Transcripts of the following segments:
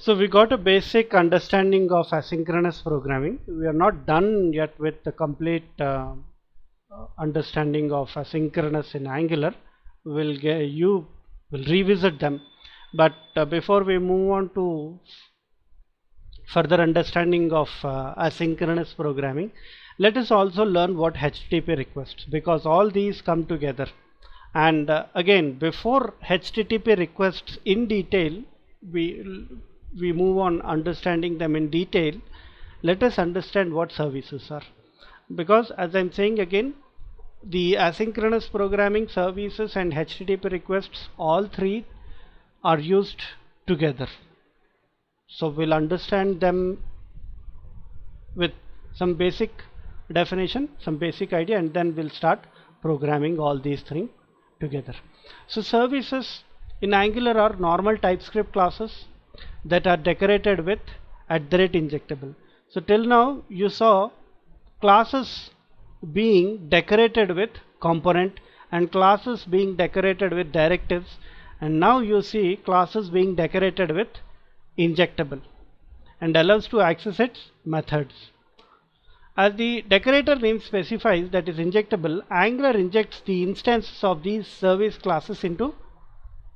So we got a basic understanding of asynchronous programming. We are not done yet with the complete understanding of asynchronous in Angular. You will revisit them, but before we move on to further understanding of asynchronous programming, let us also learn what HTTP requests, because all these come together. And again, before HTTP requests in detail, we move on understanding them in detail. Let us understand what services are, because as I'm saying again, the asynchronous programming services and HTTP requests, all three are used together. So we'll understand them with some basic definition, some basic idea, and then we'll start programming all these things together. So services in Angular are normal TypeScript classes that are decorated with @injectable. So till now you saw classes being decorated with component and classes being decorated with directives, and now you see classes being decorated with injectable and allows to access its methods. As the decorator name specifies, that is injectable, Angular injects the instances of these service classes into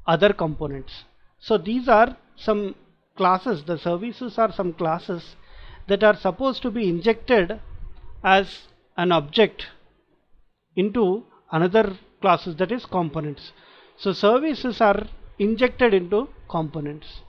other components. So these are some classes, the services are some classes that are supposed to be injected as an object into another classes, that is components. So services are injected into components.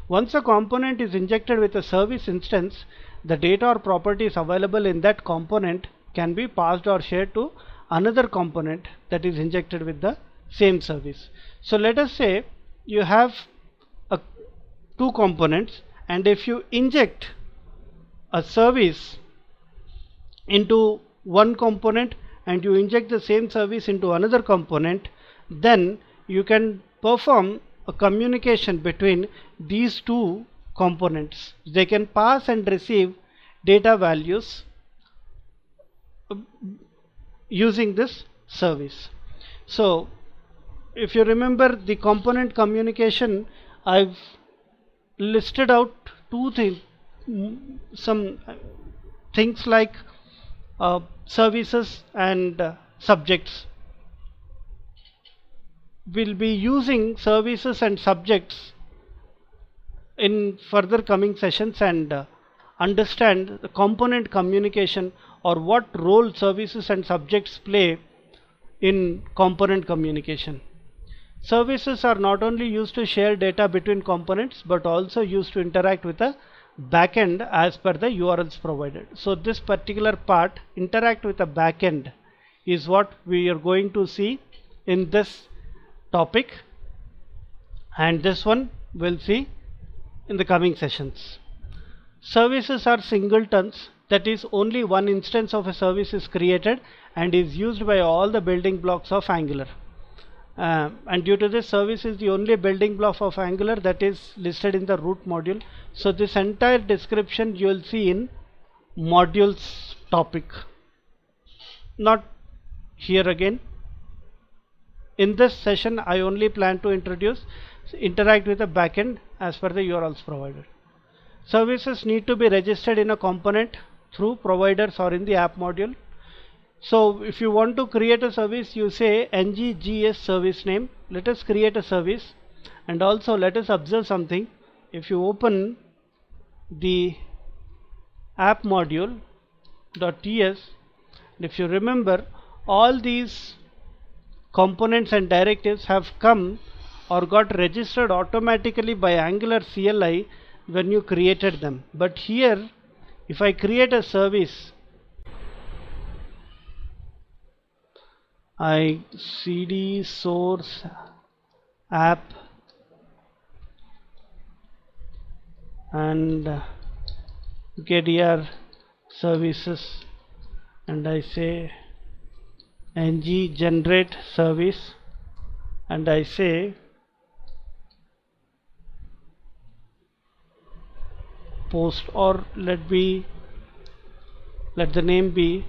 Once a component is injected with a service instance, the data or properties available in that component can be passed or shared to another component that is injected with the same service. So let us say you have two components, and if you inject a service into one component and you inject the same service into another component, then you can perform a communication between these two components. They can pass and receive data values using this service. So if you remember the component communication, I've listed out some things like services and subjects. We'll be using services and subjects in further coming sessions and understand the component communication, or what role services and subjects play in component communication. Services are not only used to share data between components, but also used to interact with a backend as per the URLs provided. So this particular part, interact with a backend, is what we are going to see in this topic, and this one we'll see in the coming sessions. Services are singletons, that is, only one instance of a service is created and is used by all the building blocks of Angular. And due to this, service is the only building block of Angular that is listed in the root module. So this entire description you will see in modules topic, not here again. In this session I only plan to introduce interact with a backend as per the URLs provided. Services need to be registered in a component through providers or in the app module. So if you want to create a service, you say nggs service name. Let us create a service, and also let us observe something. If you open the app module .ts, if you remember, all these components and directives have come or got registered automatically by Angular CLI when you created them. But here, if I create a service, I cd source app and get here services, and I say ng generate service, and I say post, or let the name be,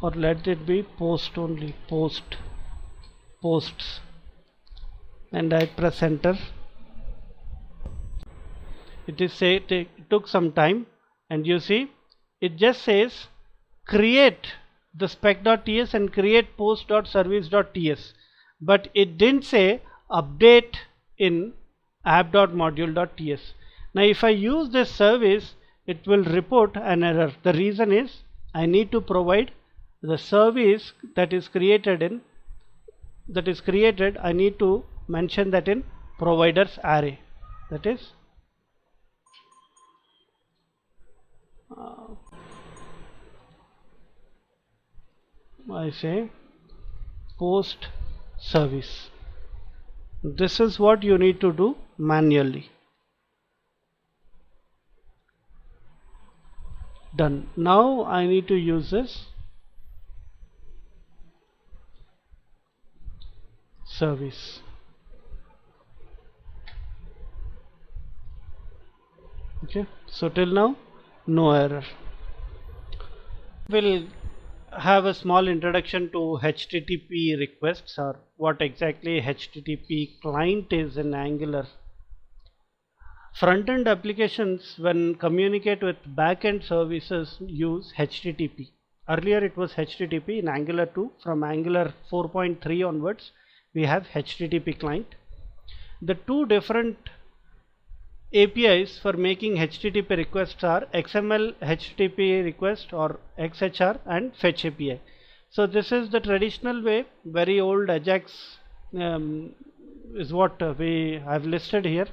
or let it be post only, posts. and I press enter. It took some time, and you see it just says create the spec.ts and create post.service.ts, but it didn't say update in app.module.ts. Now if I use this service, it will report an error. The reason is I need to provide the service that is created. I need to mention that in providers array, that is I say post service. This is what you need to do manually. Done. Now I need to use this service. Okay, so till now no error. We'll have a small introduction to HTTP requests, or what exactly HTTP client is in Angular. Front-end applications, when communicate with back-end services, use HTTP. Earlier it was HTTP. In Angular 2, from Angular 4.3 onwards, we have HTTP client. The two different APIs for making HTTP requests are XML HTTP request or XHR and Fetch API. So this is the traditional way. Very old Ajax is what we have listed here,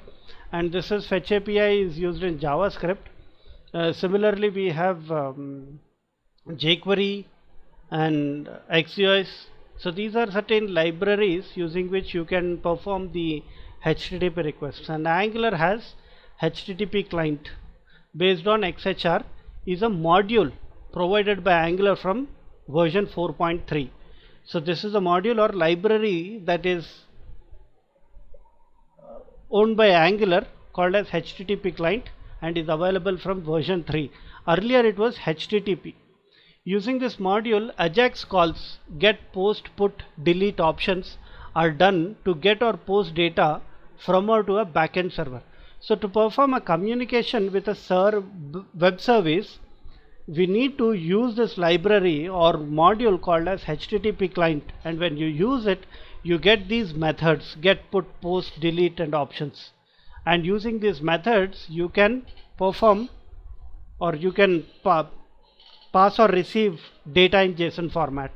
and this is Fetch API is used in JavaScript. Similarly, we have jQuery and XUS. So these are certain libraries using which you can perform the HTTP requests, and Angular has HTTP client based on XHR is a module provided by Angular from version 4.3. So this is a module or library that is owned by Angular called as HTTP client and is available from version 3. Earlier it was HTTP. Using this module, Ajax calls get, post, put, delete options are done to get or post data from or to a backend server. So to perform a communication with a web service, we need to use this library or module called as HTTP client, and when you use it, you get these methods: get, put, post, delete and options. And using these methods, you can perform, or you can pass or receive data in JSON format.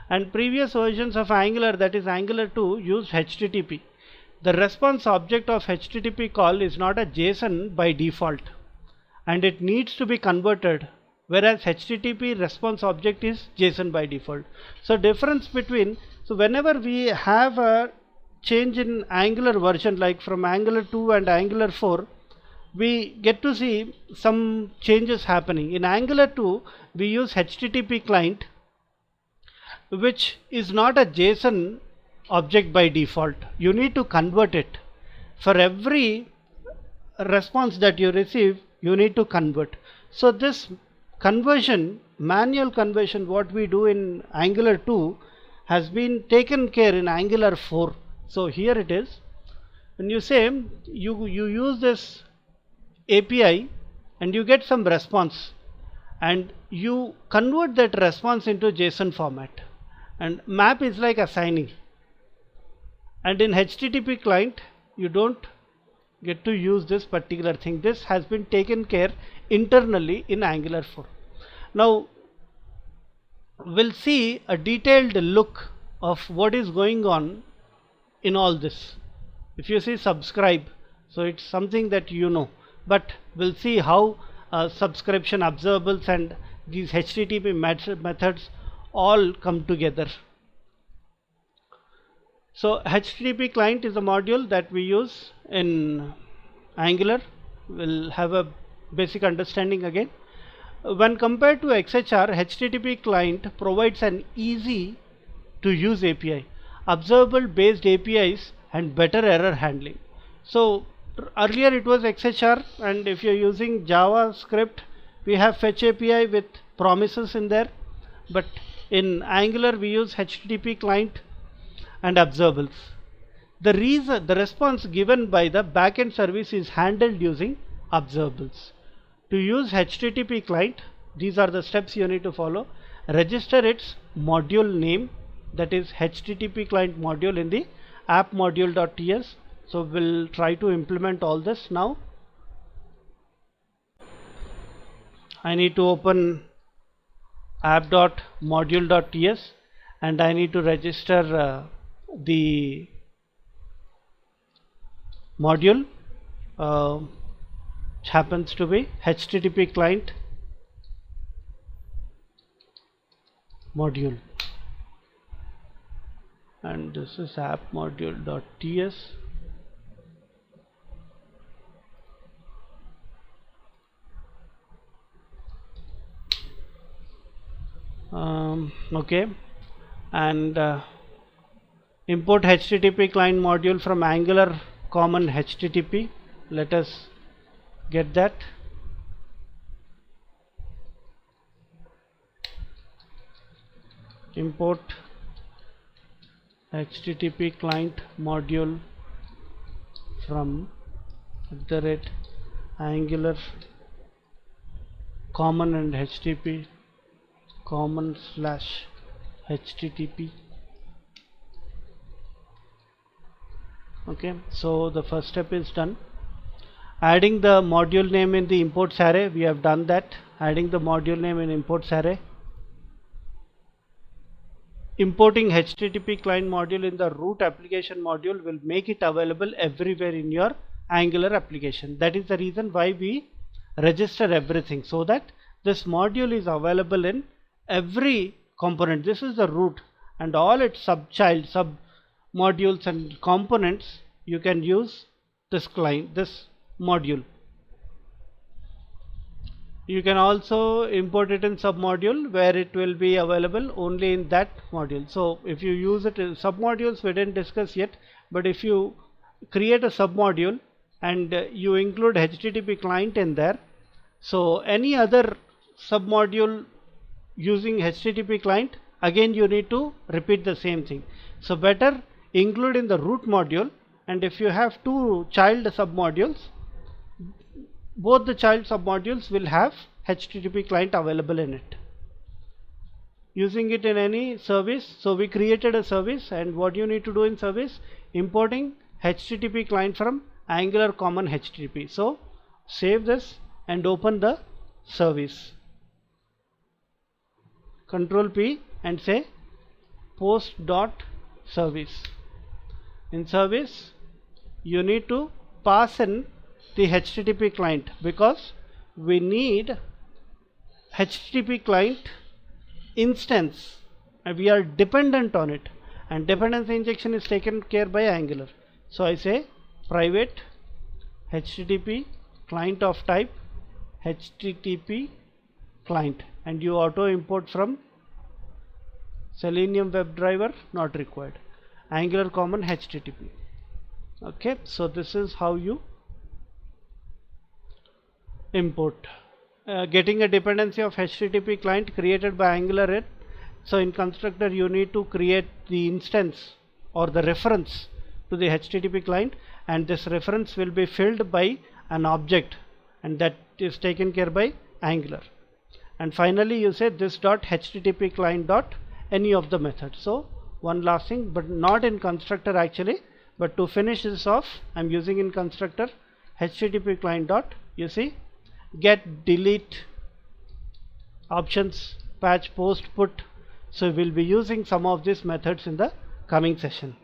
And previous versions of Angular, that is Angular 2, used HTTP. The response object of HTTP call is not a JSON by default, and it needs to be converted, whereas HTTP response object is JSON by default. So difference between, so whenever we have a change in Angular version, like from Angular 2 and Angular 4, we get to see some changes happening. In Angular 2, we use HTTP client, which is not a JSON object by default. You need to convert it. For every response that you receive, you need to convert. So this conversion, manual conversion, what we do in Angular 2 has been taken care in Angular 4. So here it is. When you say you use this API and you get some response, and you convert that response into JSON format, and map is like assigning. And in HTTP client, you don't get to use this particular thing. This has been taken care internally in Angular 4. Now we'll see a detailed look of what is going on in all this. If you see subscribe, so it's something that you know, but we'll see how subscription observables and these HTTP methods all come together. So HTTP client is a module that we use in Angular. We'll have a basic understanding again. When compared to XHR, HTTP client provides an easy to use API, observable based APIs and better error handling. So earlier it was XHR, and if you're using JavaScript, we have Fetch API with promises in there, but in Angular we use HTTP client and observables. the response given by the backend service is handled using observables. To use HTTP client, these are the steps you need to follow. Register its module name, that is HTTP client module, in the app module.ts. So we'll try to implement all this now. I need to open app.module.ts and I need to register the module, which happens to be HTTP client module, and this is app module.ts. Okay, and import HTTP client module from Angular common HTTP. Let us get that. Import HTTP client module from @Angular common and HTTP common / HTTP. Okay, so the first step is done. Adding the module name in the imports array, we have done that. Adding the module name in imports array. Importing HTTP client module in the root application module will make it available everywhere in your Angular application. That is the reason why we register everything, so that this module is available in every component. This is the root, and all its sub modules and components, you can use this client, this module. You can also import it in submodule, where it will be available only in that module. So if you use it in submodules, we didn't discuss yet, but if you create a submodule and you include HTTP client in there, so any other submodule using HTTP client, again you need to repeat the same thing. So better include in the root module, and if you have two child submodules, both the child submodules will have HTTP client available in it. Using it in any service, so we created a service, and what you need to do in service, importing HTTP client from Angular common HTTP. So save this and open the service. Control P and say post.service. In service, you need to pass in the HTTP client, because we need HTTP client instance and we are dependent on it, and dependency injection is taken care by Angular. So I say private HTTP client of type HTTP client, and you auto import from Selenium WebDriver, not required, Angular common HTTP. Okay, so this is how you import. Getting a dependency of HTTP client created by Angular. So in constructor you need to create the instance or the reference to the HTTP client, and this reference will be filled by an object, and that is taken care by Angular. And finally you say this dot HTTP client dot any of the methods. So one last thing, but not in constructor actually, but to finish this off I'm using in constructor HTTP client dot, you see, get, delete, options, patch, post, put. So we'll be using some of these methods in the coming session.